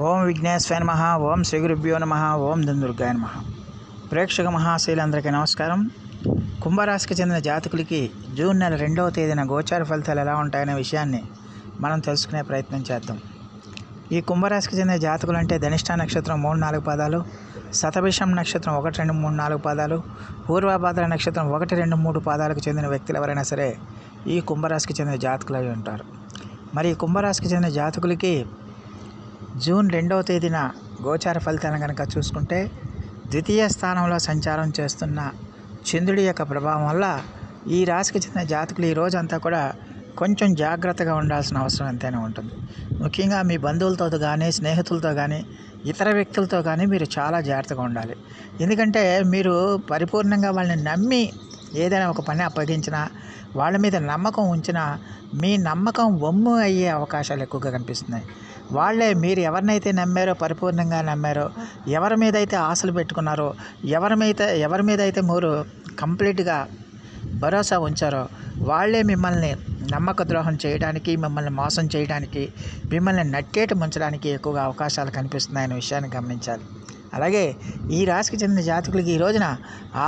ఓం విఘ్నేశ్వరాయ నమః. ఓం శ్రీ గురుభ్యో నమః. ఓం దుర్గాయ నమః. ప్రేక్షక మహాశైలందరికీ నమస్కారం. కుంభరాశికి చెందిన జాతకులకి జూన్ నెల 2వ తేదీన గోచార ఫలితాలు ఎలా ఉంటాయనే విషయాన్ని మనం తెలుసుకునే ప్రయత్నం చేద్దాం. ఈ కుంభరాశికి చెందిన జాతకులు అంటే ధనిష్ట నక్షత్రం 3-4 పాదాలు, శతభిషం నక్షత్రం 1-2-3-4 పాదాలు, పూర్వభాద్ర నక్షత్రం 1-2-3 పాదాలకు చెందిన వ్యక్తులు ఎవరైనా సరే ఈ కుంభరాశికి చెందిన జాతకులు అయి ఉంటారు. మరి ఈ కుంభరాశికి చెందిన జాతకులకి జూన్ 2వ తేదీన గోచార ఫలితాలను కనుక చూసుకుంటే ద్వితీయ స్థానంలో సంచారం చేస్తున్న చంద్రుడి యొక్క ప్రభావం వల్ల ఈ రాశికి చెందిన జాతకులు ఈ రోజంతా కూడా కొంచెం జాగ్రత్తగా ఉండాల్సిన అవసరం ఎంతైనా ఉంటుంది. ముఖ్యంగా మీ బంధువులతో కానీ, స్నేహితులతో కానీ, ఇతర వ్యక్తులతో కానీ మీరు చాలా జాగ్రత్తగా ఉండాలి. ఎందుకంటే మీరు పరిపూర్ణంగా వాళ్ళని నమ్మి ఏదైనా ఒక పని అప్పగించినా, వాళ్ళ మీద నమ్మకం ఉంచినా మీ నమ్మకం వమ్ము అయ్యే అవకాశాలు ఎక్కువగా కనిపిస్తున్నాయి. వాళ్ళే మీరు ఎవరినైతే నమ్మారో, పరిపూర్ణంగా నమ్మారో, ఎవరి మీద అయితే ఆశలు పెట్టుకున్నారో, ఎవరి మీద అయితే మీరు కంప్లీట్గా భరోసా ఉంచారో వాళ్ళే మిమ్మల్ని నమ్మక ద్రోహం చేయడానికి, మిమ్మల్ని మోసం చేయడానికి, మిమ్మల్ని నట్టేట ముంచడానికి ఎక్కువగా అవకాశాలు కనిపిస్తున్నాయనే విషయాన్ని గమనించాలి. అలాగే ఈ రాశికి చెందిన జాతకులకి ఈ రోజున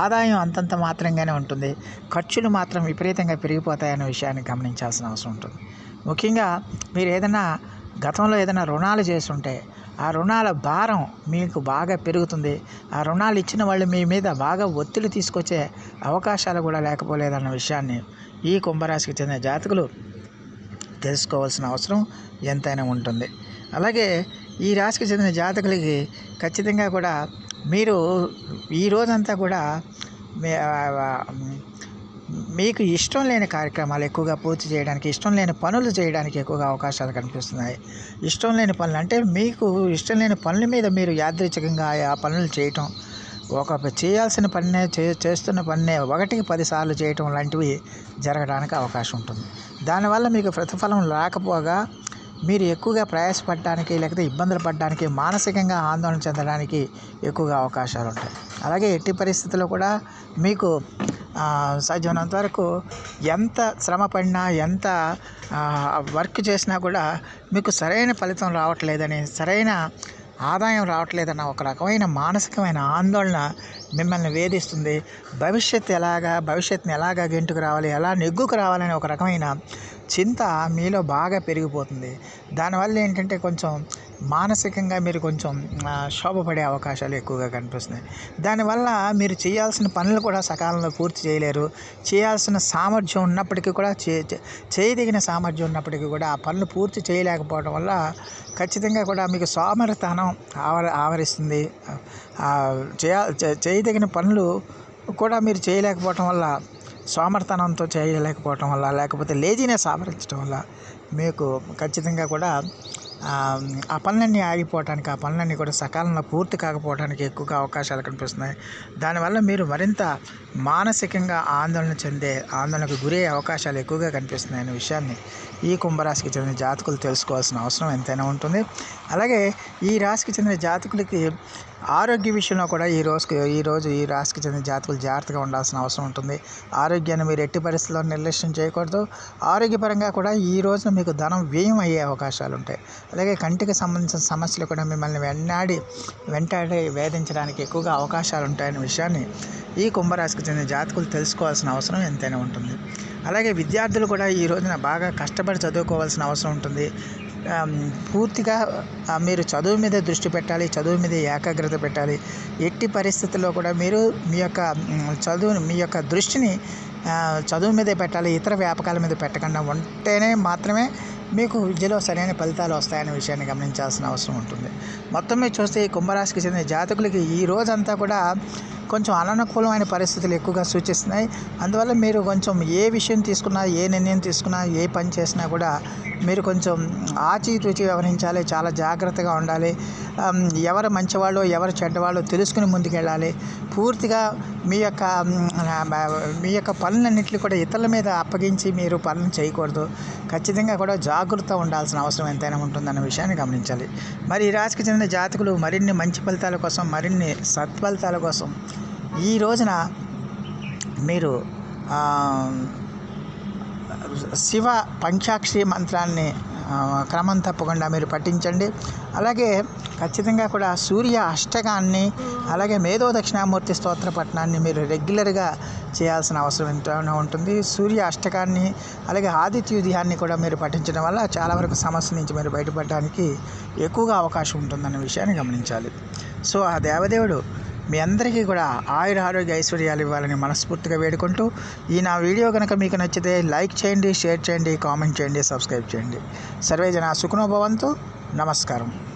ఆదాయం అంతంత మాత్రంగానే ఉంటుంది, ఖర్చులు మాత్రం విపరీతంగా పెరిగిపోతాయనే విషయాన్ని గమనించాల్సిన అవసరం ఉంటుంది. ముఖ్యంగా మీరు గతంలో ఏదైనా రుణాలు చేస్తుంటే ఆ రుణాల భారం మీకు బాగా పెరుగుతుంది. ఆ రుణాలు ఇచ్చిన వాళ్ళు మీ మీద బాగా ఒత్తిడి తీసుకొచ్చే అవకాశాలు కూడా లేకపోలేదన్న విషయాన్ని ఈ కుంభరాశికి చెందిన జాతకులు తెలుసుకోవాల్సిన అవసరం ఎంతైనా ఉంటుంది. అలాగే ఈ రాశికి చెందిన జాతకులకి ఖచ్చితంగా కూడా మీరు ఈ రోజంతా కూడా మీకు ఇష్టం లేని కార్యక్రమాలు ఎక్కువగా పూర్తి చేయడానికి, ఇష్టం లేని పనులు చేయడానికి ఎక్కువగా అవకాశాలు కనిపిస్తున్నాయి. ఇష్టం లేని పనులు అంటే మీకు ఇష్టం లేని పనుల మీద మీరు యాదృచ్ఛికంగా ఆ పనులు చేయటం, చేయాల్సిన పనినే చేస్తున్న పనినే 1కి 10 సార్లు చేయటం లాంటివి జరగడానికి అవకాశం ఉంటుంది. దానివల్ల మీకు ప్రతిఫలం రాకపోగా మీరు ఎక్కువగా ప్రయాసపడడానికి, లేకపోతే ఇబ్బందులు పడడానికి, మానసికంగా ఆందోళన చెందడానికి ఎక్కువగా అవకాశాలు ఉంటాయి. అలాగే ఎట్టి పరిస్థితుల్లో కూడా మీకు సాధ్యమైనంత వరకు ఎంత శ్రమ పడినా, ఎంత వర్క్ చేసినా కూడా మీకు సరైన ఫలితం రావట్లేదని, సరైన ఆదాయం రావట్లేదన్న ఒక రకమైన మానసికమైన ఆందోళన మిమ్మల్ని వేధిస్తుంది. భవిష్యత్తుని ఎలాగా గెంటుకు రావాలి, ఎలా నెగ్గుకు రావాలని ఒక రకమైన చింత మీలో బాగా పెరిగిపోతుంది. దానివల్ల ఏంటంటే కొంచెం మానసికంగా మీరు కొంచెం శోభపడే అవకాశాలు ఎక్కువగా కనిపిస్తున్నాయి. దానివల్ల మీరు చేయాల్సిన పనులు కూడా సకాలంలో పూర్తి చేయలేరు. చేయాల్సిన సామర్థ్యం ఉన్నప్పటికీ కూడా చేయదగిన సామర్థ్యం ఉన్నప్పటికీ కూడా ఆ పనులు పూర్తి చేయలేకపోవడం వల్ల ఖచ్చితంగా కూడా మీకు సోమరితనం ఆవరిస్తుంది. చేయదగిన పనులు కూడా మీరు చేయలేకపోవటం వల్ల, సోమరితనంతో చేయలేకపోవటం వల్ల, లేకపోతే లేజినెస్ ఆవరించడం వల్ల మీకు ఖచ్చితంగా కూడా ఆ పనులన్నీ ఆగిపోవటానికి, ఆ పనులన్నీ కూడా సకాలంలో పూర్తి కాకపోవడానికి ఎక్కువగా అవకాశాలు కనిపిస్తున్నాయి. దానివల్ల మీరు మరింత మానసికంగా ఆందోళనకు గురయ్యే అవకాశాలు ఎక్కువగా కనిపిస్తున్నాయనే విషయాన్ని ఈ కుంభరాశికి చెందిన జాతకులు తెలుసుకోవాల్సిన అవసరం ఎంతైనా ఉంటుంది. అలాగే ఈ రాశికి చెందిన జాతకులకి ఆరోగ్య విషయంలో కూడా ఈ రాశికి చెందిన జాతకులు జాగ్రత్తగా ఉండాల్సిన అవసరం ఉంటుంది. ఆరోగ్యాన్ని మీరు ఎట్టి పరిస్థితుల్లో నిర్లక్ష్యం చేయకూడదు. ఆరోగ్యపరంగా కూడా ఈ రోజున మీకు ధనం వ్యయం అయ్యే అవకాశాలు ఉంటాయి. అలాగే కంటికి సంబంధించిన సమస్యలు కూడా మిమ్మల్ని వెంటాడి వేధించడానికి ఎక్కువగా అవకాశాలు ఉంటాయనే విషయాన్ని ఈ కుంభరాశికి చెందిన జాతకులు తెలుసుకోవాల్సిన అవసరం ఎంతైనా ఉంటుంది. అలాగే విద్యార్థులు కూడా ఈ రోజున బాగా కష్టపడి చదువుకోవాల్సిన అవసరం ఉంటుంది. పూర్తిగా మీరు చదువు మీద దృష్టి పెట్టాలి, చదువు మీద ఏకాగ్రత పెట్టాలి. ఎట్టి పరిస్థితుల్లో కూడా మీరు మీ యొక్క దృష్టిని చదువు మీదే పెట్టాలి. ఇతర వ్యాపకాల మీద పెట్టకుండా ఉంటేనే మాత్రమే మీకు విద్యలో సరైన ఫలితాలు వస్తాయనే విషయాన్ని గమనించాల్సిన అవసరం ఉంటుంది. మొత్తం మీద చూస్తే ఈ కుంభరాశికి చెందిన జాతకులకి ఈ రోజంతా కూడా కొంచెం అననుకూలమైన పరిస్థితులు ఎక్కువగా సూచిస్తున్నాయి. అందువల్ల మీరు కొంచెం ఏ విషయం తీసుకున్నా, ఏ నిర్ణయం తీసుకున్నా, ఏ పని చేసినా కూడా మీరు కొంచెం ఆచితూచి వ్యవహరించాలి. చాలా జాగ్రత్తగా ఉండాలి. ఎవరు మంచివాళ్ళు, ఎవరు చెడ్డవాళ్ళు తెలుసుకుని ముందుకెళ్ళాలి. పూర్తిగా మీ యొక్క పనులన్నింటినీ కూడా ఇతరుల మీద అప్పగించి మీరు పనులు చేయకూడదు. ఖచ్చితంగా కూడా జాగ్రత్త ఉండాల్సిన అవసరం ఎంతైనా ఉంటుందన్న విషయాన్ని గమనించాలి. మరి ఈ రాశికి చెందిన జాతకులు మరిన్ని మంచి ఫలితాల కోసం, మరిన్ని సత్ఫలితాల కోసం ఈ రోజున మీరు శివ పంచాక్షరి మంత్రాన్ని క్రమం తప్పకుండా మీరు పఠించండి. అలాగే ఖచ్చితంగా కూడా సూర్య అష్టకాన్ని అలాగే మేధో దక్షిణామూర్తి స్తోత్ర పఠనాన్ని మీరు రెగ్యులర్గా చేయాల్సిన అవసరం ఎంతైనా ఉంటుంది. సూర్య అష్టకాన్ని అలాగే ఆదిత్యోదయాన్ని కూడా మీరు పఠించడం వల్ల చాలా వరకు సమస్య నుంచి మీరు బయటపడడానికి ఎక్కువగా అవకాశం ఉంటుందన్న విషయాన్ని గమనించాలి. సో ఆ దేవదేవుడు మీ అందరికీ కూడా ఆరోగ్య ఐశ్వర్యాలు ఇవ్వాలని మనస్ఫూర్తిగా వేడుకుంటూ ఈ నా వీడియో కనుక మీకు నచ్చితే లైక్ చేయండి, షేర్ చేయండి, కామెంట్ చేయండి, సబ్స్క్రైబ్ చేయండి. సర్వే జన సుఖనో భవంతు. నమస్కారం.